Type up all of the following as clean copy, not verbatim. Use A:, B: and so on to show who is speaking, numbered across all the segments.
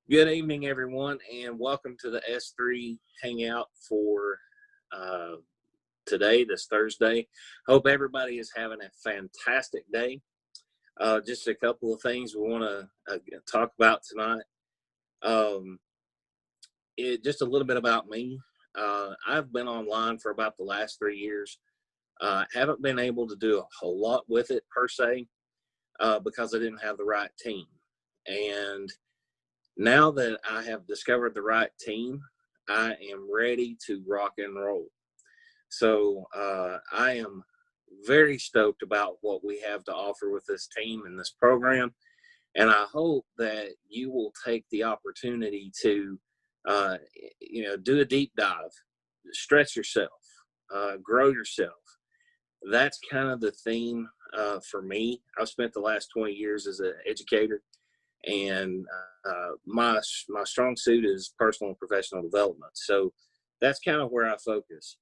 A: Good evening, everyone, and welcome to the S3 Hangout for uh, today, this Thursday. Hope everybody is having a fantastic day. Just a couple of things we want to talk about tonight. Just a little bit about me. I've been online for about the last 3 years. Haven't been able to do a whole lot with it per se because I didn't have the right team. And now that I have discovered the right team, I am ready to rock and roll. So I am very stoked about what we have to offer with this team and this program. And I hope that you will take the opportunity to, do a deep dive, stretch yourself, grow yourself. That's kind of the theme for me. I've spent the last 20 years as an educator, and my strong suit is personal and professional development. So that's kind of where I focus.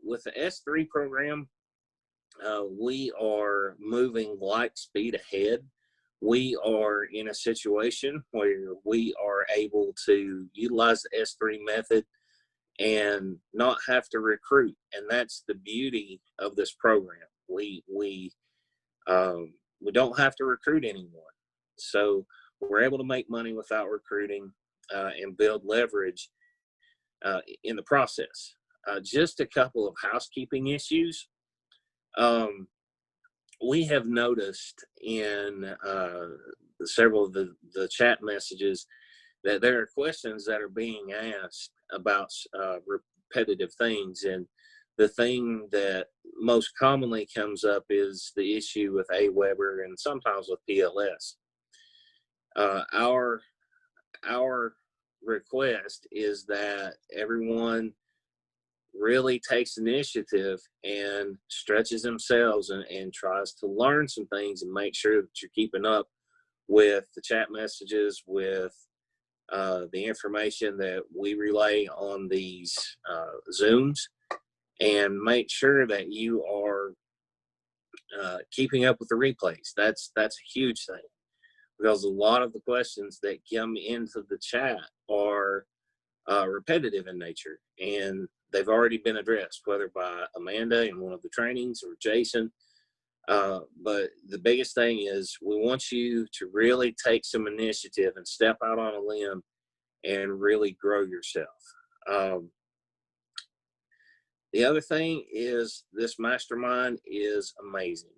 A: With the S3 program, we are moving light speed ahead. We are in a situation where we are able to utilize the S3 method and not have to recruit, and that's the beauty of this program. We don't have to recruit anyone. So we're able to make money without recruiting and build leverage in the process. Just a couple of housekeeping issues. We have noticed in several of the chat messages that there are questions that are being asked about repetitive things. And the thing that most commonly comes up is the issue with AWeber and sometimes with PLS. Our request is that everyone really takes initiative and stretches themselves and tries to learn some things and make sure that you're keeping up with the chat messages, with the information that we relay on these Zooms, and make sure that you are keeping up with the replays. That's a huge thing, because a lot of the questions that come into the chat are repetitive in nature, and they've already been addressed, whether by Amanda in one of the trainings or Jason. But the biggest thing is we want you to really take some initiative and step out on a limb and really grow yourself. The other thing is this mastermind is amazing.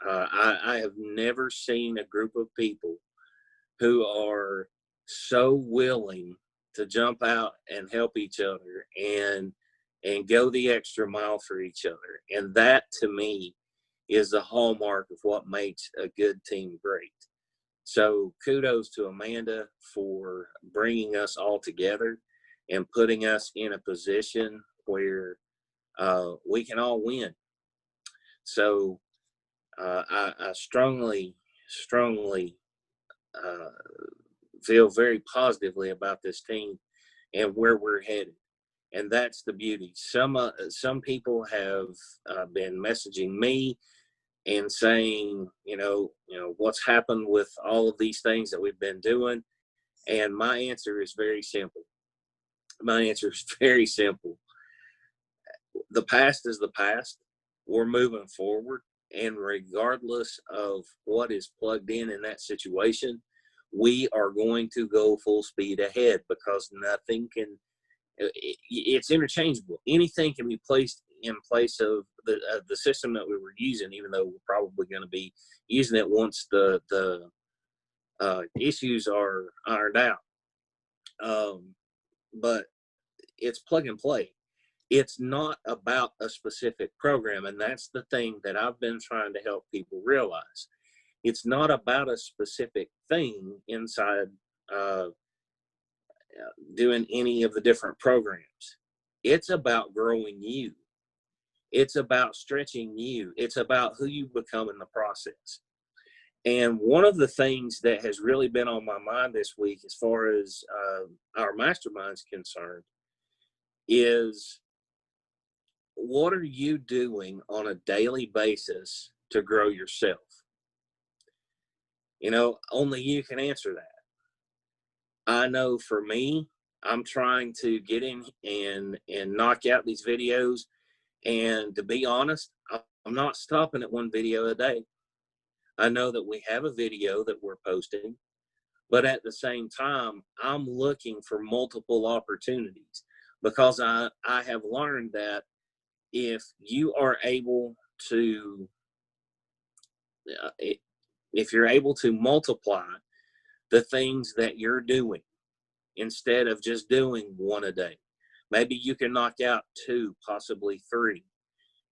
A: I have never seen a group of people who are so willing to jump out and help each other and go the extra mile for each other. And that, to me, is the hallmark of what makes a good team great. So kudos to Amanda for bringing us all together and putting us in a position where we can all win. So I strongly feel very positively about this team and where we're headed. And that's the beauty. Some people have been messaging me and saying, what's happened with all of these things that we've been doing. And my answer is very simple. The past is the past. We're moving forward. And regardless of what is plugged in that situation, we are going to go full speed ahead, because nothing can, it's interchangeable. Anything can be placed in place of the system that we were using, even though we're probably going to be using it once the issues are ironed out. But it's plug and play. It's not about a specific program, and that's the thing that I've been trying to help people realize. It's not about a specific thing inside doing any of the different programs. It's about growing you. It's about stretching you. It's about who you become in the process. And one of the things that has really been on my mind this week, as far as our mastermind's concerned, is what are you doing on a daily basis to grow yourself? Only you can answer that. I know for me, I'm trying to get in and knock out these videos. And to be honest, I'm not stopping at one video a day. I know that we have a video that we're posting, but at the same time, I'm looking for multiple opportunities, because I have learned that if you are able to, uh, if you're able to multiply the things that you're doing instead of just doing one a day, maybe you can knock out two, possibly three.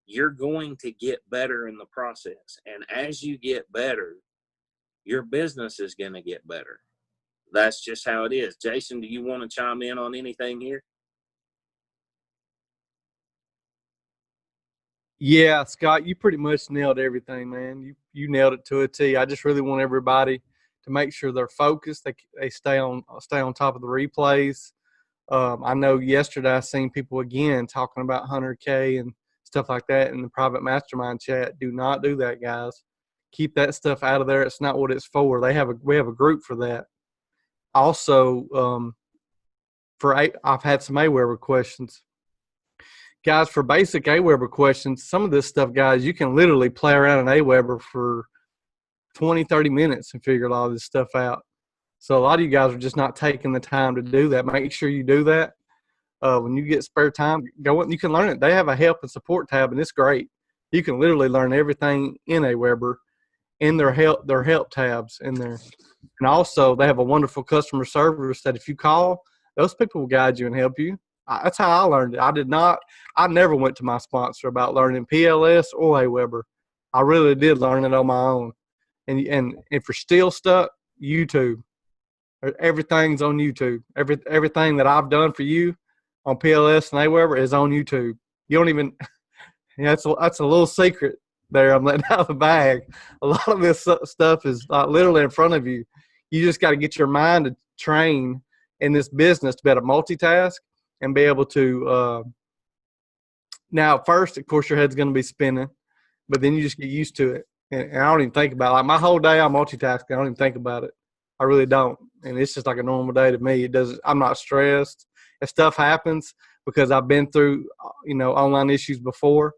A: You're going to get better in the process. And as you get better, your business is going to get better. That's just how it is. Jason, do you want to chime in on anything here?
B: Yeah, Scott, you pretty much nailed everything, man. You nailed it to a T. I just really want everybody to make sure they're focused. They stay on top of the replays. I know yesterday I seen people again talking about 100K and stuff like that in the private mastermind chat. Do not do that, guys. Keep that stuff out of there. It's not what it's for. We have a group for that. Also, I've had some AWeber questions. Guys, for basic AWeber questions, some of this stuff, guys, you can literally play around in AWeber for 20, 30 minutes and figure a lot of this stuff out. So a lot of you guys are just not taking the time to do that. Make sure you do that. When you get spare time, go in. You can learn it. They have a help and support tab, and it's great. You can literally learn everything in AWeber in their help tabs in there. And also, they have a wonderful customer service that if you call, those people will guide you and help you. That's how I learned it. I never went to my sponsor about learning PLS or AWeber. I really did learn it on my own. And if you're still stuck, YouTube. Everything's on YouTube. Everything that I've done for you on PLS and AWeber is on YouTube. You don't even that's a little secret there I'm letting out of the bag. A lot of this stuff is literally in front of you. You just got to get your mind to train in this business to be able to multitask and be able to. Now, first, of course, your head's going to be spinning, but then you just get used to it. And I don't even think about it. Like my whole day, I'm multitasking. I don't even think about it. I really don't. And it's just like a normal day to me. It doesn't. I'm not stressed. If stuff happens, because I've been through, online issues before,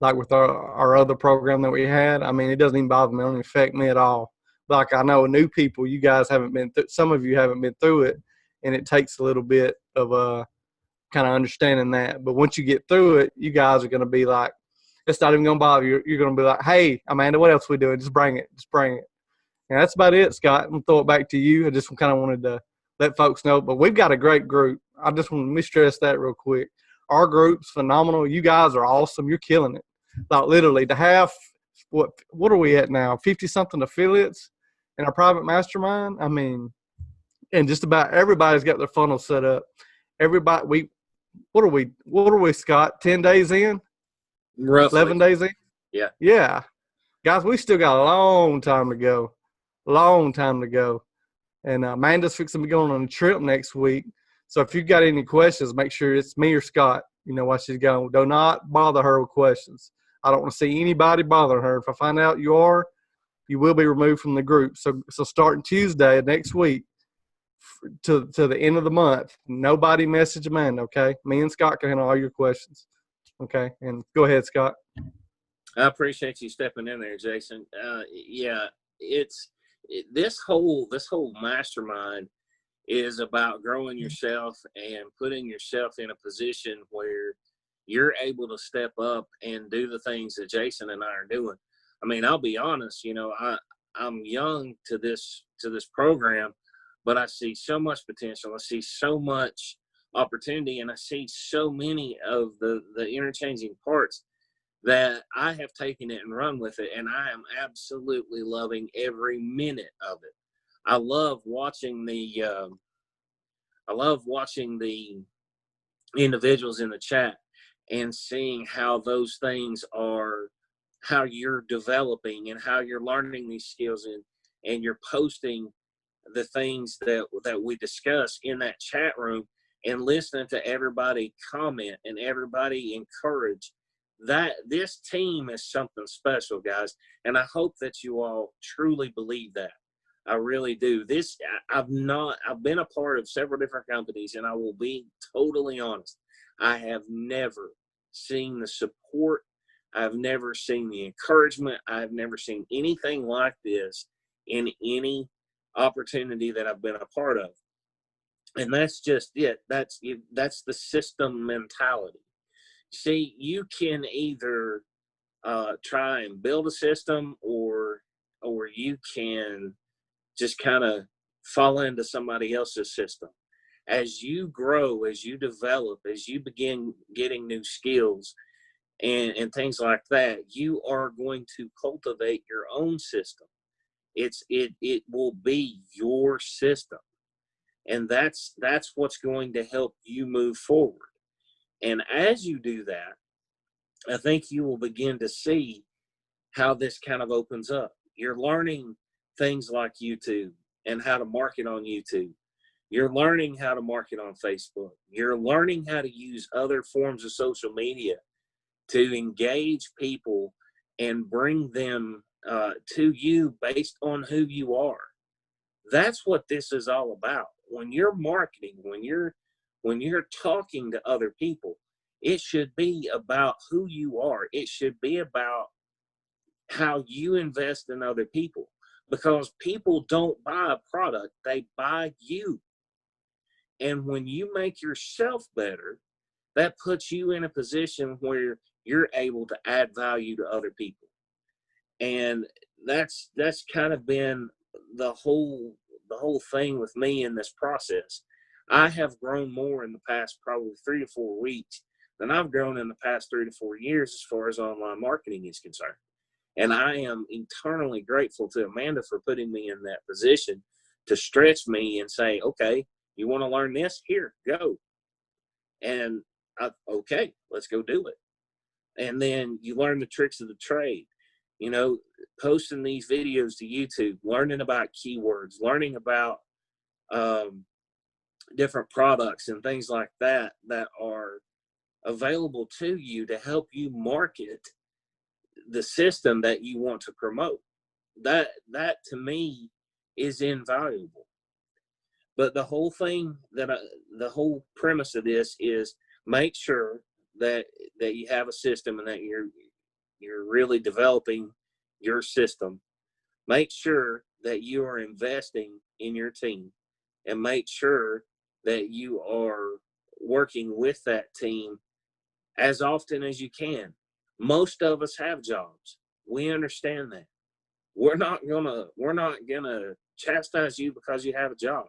B: like with our other program that we had. I mean, it doesn't even bother me. It doesn't affect me at all. Like I know new people, you guys haven't been through, some of you haven't been through it, and it takes a little bit of kind of understanding that. But once you get through it, you guys are going to be like, it's not even going to bother you. You're going to be like, hey, Amanda, what else we doing? Just bring it. Just bring it. And that's about it, Scott. I'm going to throw it back to you. I just kind of wanted to let folks know. But we've got a great group. I just want to stress that real quick. Our group's phenomenal. You guys are awesome. You're killing it. Like literally to have, what are we at now? 50-something affiliates in our private mastermind. I mean, and just about everybody's got their funnel set up. Everybody, what are we, Scott? 10 days in?
A: Roughly.
B: 11 days in?
A: Yeah.
B: Yeah. Guys, we still got a long time to go. Long time to go. And Amanda's fixing to be going on a trip next week. So if you've got any questions, make sure it's me or Scott, while she's going. Do not bother her with questions. I don't want to see anybody bothering her. If I find out you are, you will be removed from the group. So starting Tuesday next week to the end of the month, nobody message Amanda, okay? Me and Scott can handle all your questions, okay? And go ahead, Scott.
A: I appreciate you stepping in there, Jason. Yeah, this whole mastermind is about growing yourself and putting yourself in a position where you're able to step up and do the things that Jason and I are doing. I mean, I'll be honest, I'm young to this program, but I see so much potential. I see so much opportunity, and I see so many of the interchanging parts that I have taken it and run with it, and I am absolutely loving every minute of it. I love watching the individuals in the chat and seeing how those things are, how you're developing and how you're learning these skills, and you're posting the things that we discuss in that chat room, and listening to everybody comment and everybody encourage. That this team is something special, guys, and I hope that you all truly believe that. I really do. I've been a part of several different companies, and I will be totally honest. I have never seen the support. I've never seen the encouragement. I've never seen anything like this in any opportunity that I've been a part of. And that's just it. That's the system mentality. See, you can either try and build a system, or you can just kind of fall into somebody else's system. As you grow, as you develop, as you begin getting new skills and things like that, you are going to cultivate your own system. It will be your system. And that's what's going to help you move forward. And as you do that, I think you will begin to see how this kind of opens up. You're learning things like YouTube and how to market on YouTube. You're learning how to market on Facebook. You're learning how to use other forms of social media to engage people and bring them to you based on who you are. That's what this is all about. When you're marketing, when you're talking to other people, it should be about who you are. It should be about how you invest in other people, because people don't buy a product, they buy you. And when you make yourself better, that puts you in a position where you're able to add value to other people. And that's kind of been the whole thing with me in this process. I have grown more in the past probably 3 to 4 weeks than I've grown in the past 3 to 4 years as far as online marketing is concerned. And I am eternally grateful to Amanda for putting me in that position to stretch me and say, okay, you want to learn this? Here, go. And okay, let's go do it. And then you learn the tricks of the trade, posting these videos to YouTube, learning about keywords, learning about different products and things like that are available to you to help you market the system that you want to promote. That to me is invaluable. But the whole thing the whole premise of this is make sure that you have a system and that you're really developing your system. Make sure that you are investing in your team, and make sure that you are working with that team as often as you can. Most of us have jobs. We understand that. We're not gonna chastise you because you have a job.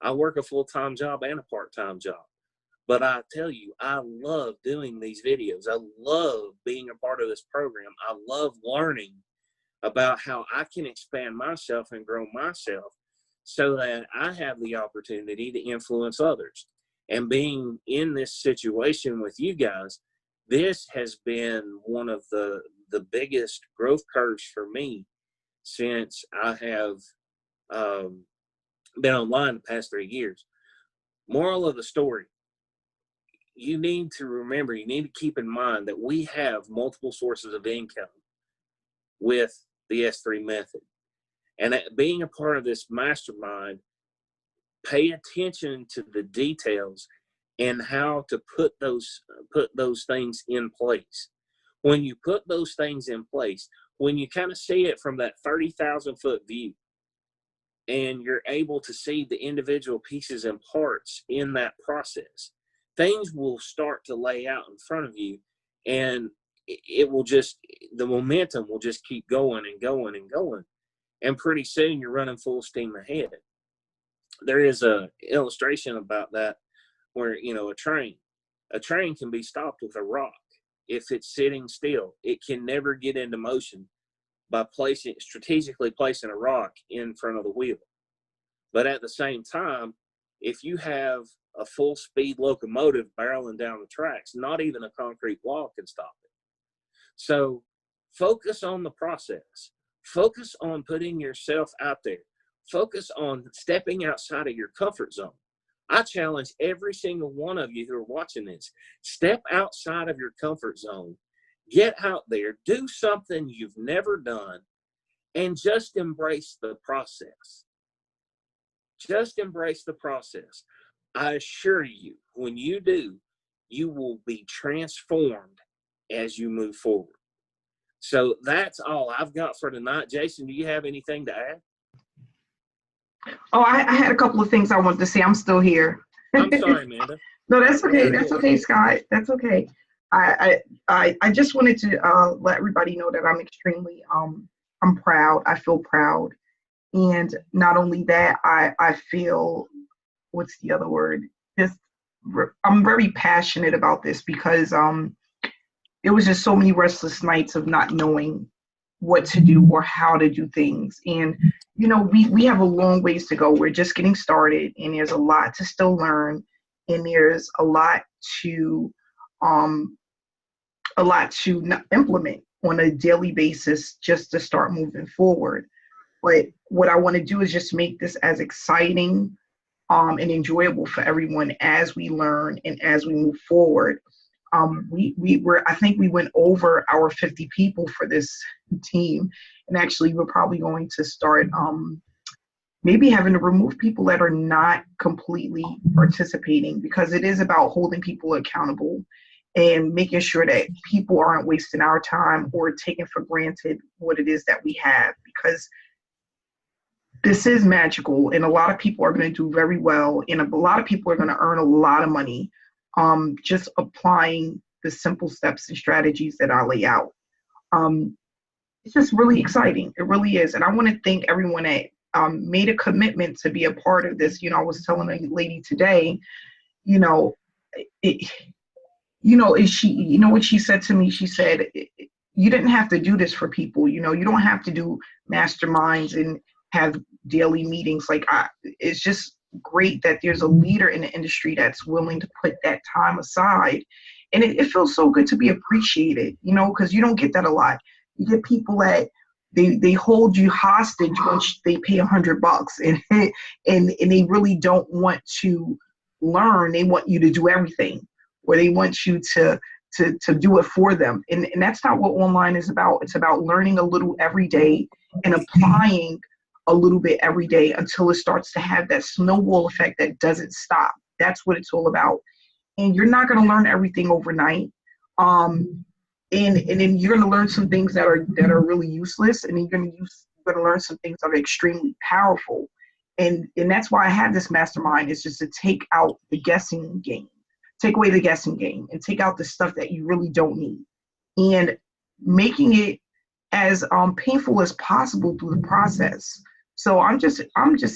A: I work a full-time job and a part-time job. But I tell you, I love doing these videos. I love being a part of this program. I love learning about how I can expand myself and grow myself so that I have the opportunity to influence others. And being in this situation with you guys, this has been one of the biggest growth curves for me since I have been online the past 3 years. Moral of the story, you need to keep in mind that we have multiple sources of income with the S3 method. And being a part of this mastermind, pay attention to the details and how to put those things in place. When you put those things in place, when you kind of see it from that 30,000 foot view, and you're able to see the individual pieces and parts in that process, things will start to lay out in front of you, and the momentum will just keep going and going and going. And pretty soon you're running full steam ahead. There is a illustration about that where, a train can be stopped with a rock. If it's sitting still, it can never get into motion by strategically placing a rock in front of the wheel. But at the same time, if you have a full speed locomotive barreling down the tracks, not even a concrete wall can stop it. So focus on the process. Focus on putting yourself out there. Focus on stepping outside of your comfort zone. I challenge every single one of you who are watching this, step outside of your comfort zone. Get out there, do something you've never done, and just embrace the process. Just embrace the process. I assure you, when you do, you will be transformed as you move forward. So that's all I've got for tonight. Jason, do you have anything to add?
C: Oh, I had a couple of things I wanted to say. I'm still here.
A: I'm sorry, Amanda.
C: No, that's okay. That's okay, Scott. That's okay. I just wanted to let everybody know that I'm extremely I'm proud. I feel proud, and not only that, I feel, what's the other word? Just I'm very passionate about this because it was just so many restless nights of not knowing what to do or how to do things. And we have a long ways to go. We're just getting started, and there's a lot to still learn, and there's a lot to implement on a daily basis just to start moving forward. But what I want to do is just make this as exciting and enjoyable for everyone as we learn and as we move forward. I think we went over our 50 people for this team, and actually we're probably going to start maybe having to remove people that are not completely participating, because it is about holding people accountable and making sure that people aren't wasting our time or taking for granted what it is that we have, because this is magical and a lot of people are going to do very well, and a lot of people are going to earn a lot of money just applying the simple steps and strategies that I lay out. It's just really exciting. It really is. And I want to thank everyone that made a commitment to be a part of this. I was telling a lady today, what she said to me? She said, you didn't have to do this for people. You don't have to do masterminds and have daily meetings. It's just great that there's a leader in the industry that's willing to put that time aside. And it feels so good to be appreciated, because you don't get that a lot. You get people that they hold you hostage once they pay $100 and they really don't want to learn. They want you to do everything, or they want you to do it for them. And that's not what online is about. It's about learning a little every day and applying a little bit every day until it starts to have that snowball effect that doesn't stop. That's what it's all about. And you're not going to learn everything overnight. And then you're going to learn some things that are really useless, and then you're going to learn some things that are extremely powerful. And that's why I have this mastermind, is just to take out the guessing game, take away the guessing game, and take out the stuff that you really don't need, and making it as painful as possible through the process. So I'm just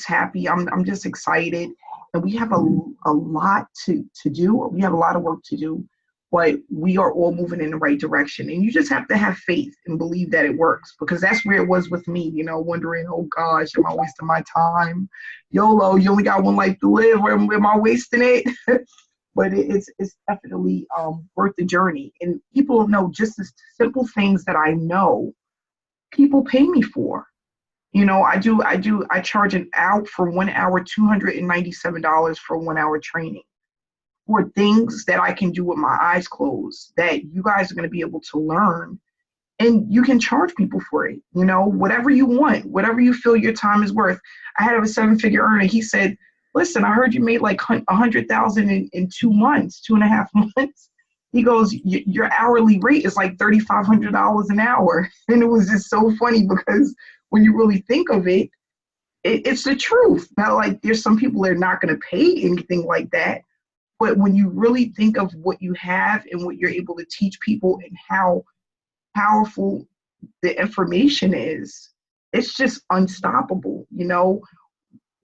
C: happy. I'm just excited, and we have a lot to do. We have a lot of work to do, but we are all moving in the right direction. And you just have to have faith and believe that it works, because that's where it was with me. Wondering, oh gosh, am I wasting my time? YOLO, you only got one life to live. Where am I wasting it? But it's definitely worth the journey. And people know just the simple things that I know people pay me for. I charge an hour for 1 hour, $297 for 1 hour training, for things that I can do with my eyes closed that you guys are going to be able to learn. And you can charge people for it, whatever you want, whatever you feel your time is worth. I had a 7-figure earner. He said, listen, I heard you made like 100,000 in 2 months, 2.5 months. He goes, your hourly rate is like $3,500 an hour. And it was just so funny, because when you really think of it, it's the truth. Now, there's some people that are not going to pay anything like that. But when you really think of what you have and what you're able to teach people and how powerful the information is, it's just unstoppable.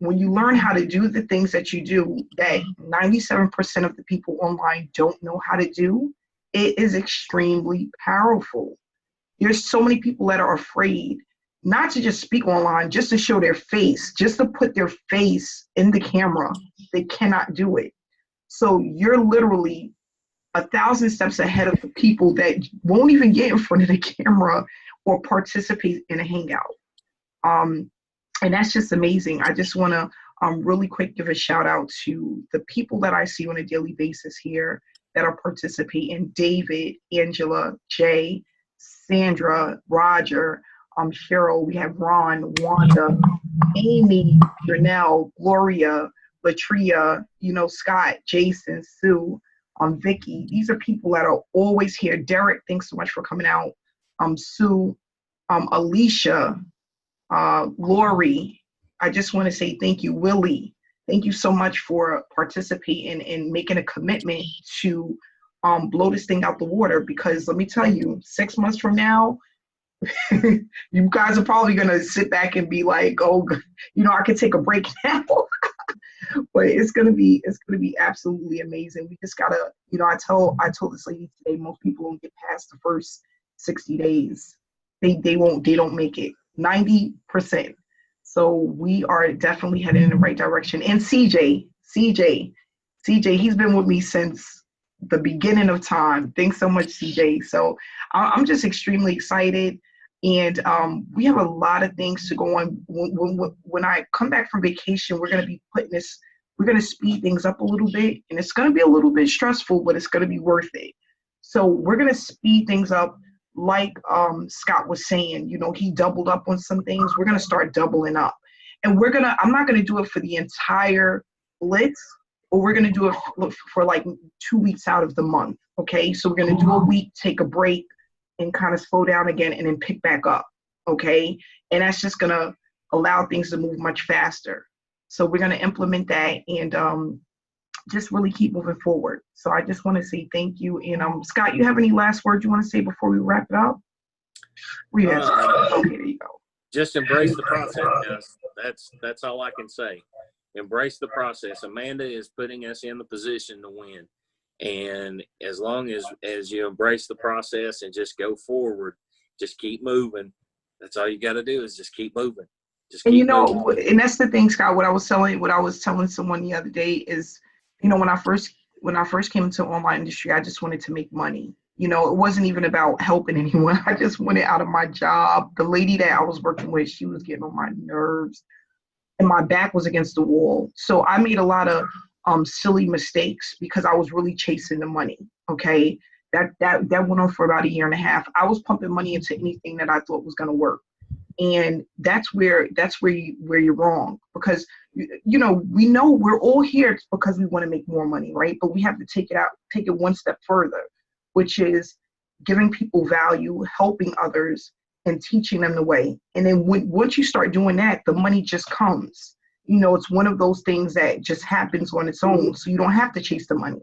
C: When you learn how to do the things that you do, that 97% of the people online don't know how to do, it is extremely powerful. There's so many people that are afraid not to just speak online, just to show their face, just to put their face in the camera. They cannot do it. So you're literally 1,000 steps ahead of the people that won't even get in front of the camera or participate in a hangout. And that's just amazing. I just want to really quick give a shout out to the people that I see on a daily basis here that are participating: David, Angela, Jay, Sandra, Roger, Cheryl, we have Ron, Wanda, Amy, Janelle, Gloria, Latria, Scott, Jason, Sue, Vicky. These are people that are always here. Derek, thanks so much for coming out. Sue, Alicia, Lori. I just want to say thank you, Willie. Thank you so much for participating and making a commitment to blow this thing out the water, because let me tell you, 6 months from now, you guys are probably going to sit back and be like, oh, I could take a break now. But it's going to be absolutely amazing. We just got to, I told this lady today, most people don't get past the first 60 days. They don't make it 90%. So we are definitely heading in the right direction. And CJ, he's been with me since the beginning of time. Thanks so much, CJ. So I'm just extremely excited. And we have a lot of things to go on. When I come back from vacation, we're going to speed things up a little bit. And it's going to be a little bit stressful, but it's going to be worth it. So we're going to speed things up. Like Scott was saying, he doubled up on some things. We're going to start doubling up. And I'm not going to do it for the entire blitz, but we're going to do it for like 2 weeks out of the month. Okay. So we're going to do a week, take a break, and kind of slow down again, and then pick back up. Okay. And that's just going to allow things to move much faster. So we're going to implement that and just really keep moving forward. So I just want to say thank you. And Scott, you have any last words you want to say before we wrap it up? Okay, there you go.
A: Just embrace the process, guys. That's all I can say. Embrace the process. Amanda is putting us in the position to win. And as long as you embrace the process and just go forward, just keep moving. That's all you got to do is just keep moving.
C: And and that's the thing, Scott, what I was telling someone the other day is, when I first came into the online industry, I just wanted to make money. It wasn't even about helping anyone. I just wanted out of my job. The lady that I was working with, she was getting on my nerves, and my back was against the wall. So I made a lot of silly mistakes because I was really chasing the money. Okay, that went on for about 1.5 years. I was pumping money into anything that I thought was going to work. And that's where you're wrong, because we know we're all here because we want to make more money, right? But we have to take it one step further, which is giving people value, helping others, and teaching them the way. And then once you start doing that, the money just comes. It's one of those things that just happens on its own, so you don't have to chase the money.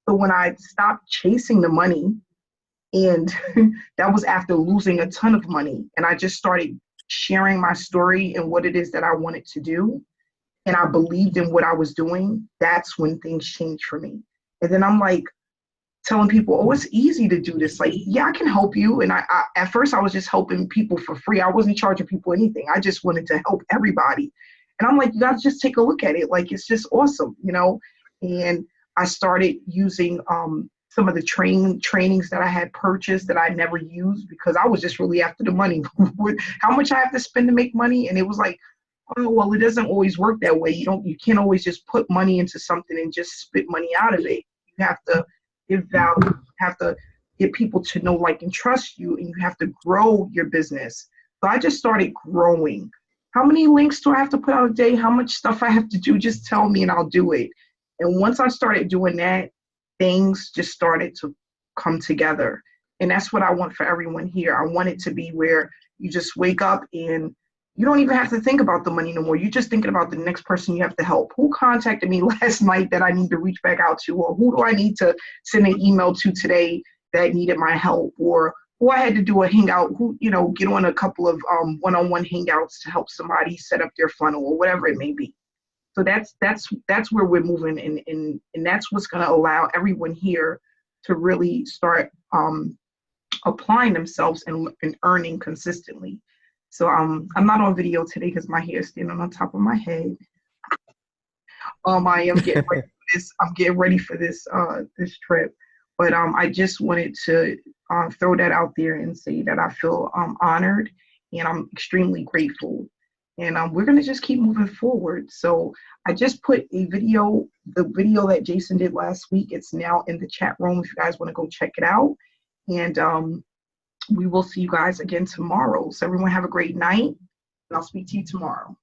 C: So when I stopped chasing the money, and that was after losing a ton of money, and I just started sharing my story and what it is that I wanted to do, and I believed in what I was doing, that's when things changed for me. And then I'm like telling people, oh, it's easy to do this. Like, yeah, I can help you. And I at first I was just helping people for free. I wasn't charging people anything. I just wanted to help everybody. And I'm like, you guys just take a look at it. Like, it's just awesome, And I started using some of the trainings that I had purchased that I never used because I was just really after the money. How much I have to spend to make money? And it was like, oh, well, it doesn't always work that way. You can't always just put money into something and just spit money out of it. You have to give value. You have to get people to know, like, and trust you, and you have to grow your business. So I just started growing. How many links do I have to put out a day? How much stuff I have to do? Just tell me and I'll do it. And once I started doing that, things just started to come together. And that's what I want for everyone here. I want it to be where you just wake up and you don't even have to think about the money no more. You're just thinking about the next person you have to help. Who contacted me last night that I need to reach back out to? Or who do I need to send an email to today that needed my help? Or who I had to do a hangout, get on a couple of one-on-one hangouts to help somebody set up their funnel or whatever it may be. So that's where we're moving, and that's what's going to allow everyone here to really start applying themselves and earning consistently. So I'm not on video today because my hair is standing on top of my head. I am getting ready for this. I'm getting ready for this trip, but I just wanted to throw that out there and say that I feel honored and I'm extremely grateful. And we're going to just keep moving forward. So I just put the video that Jason did last week. It's now in the chat room if you guys want to go check it out. And we will see you guys again tomorrow. So everyone have a great night, and I'll speak to you tomorrow.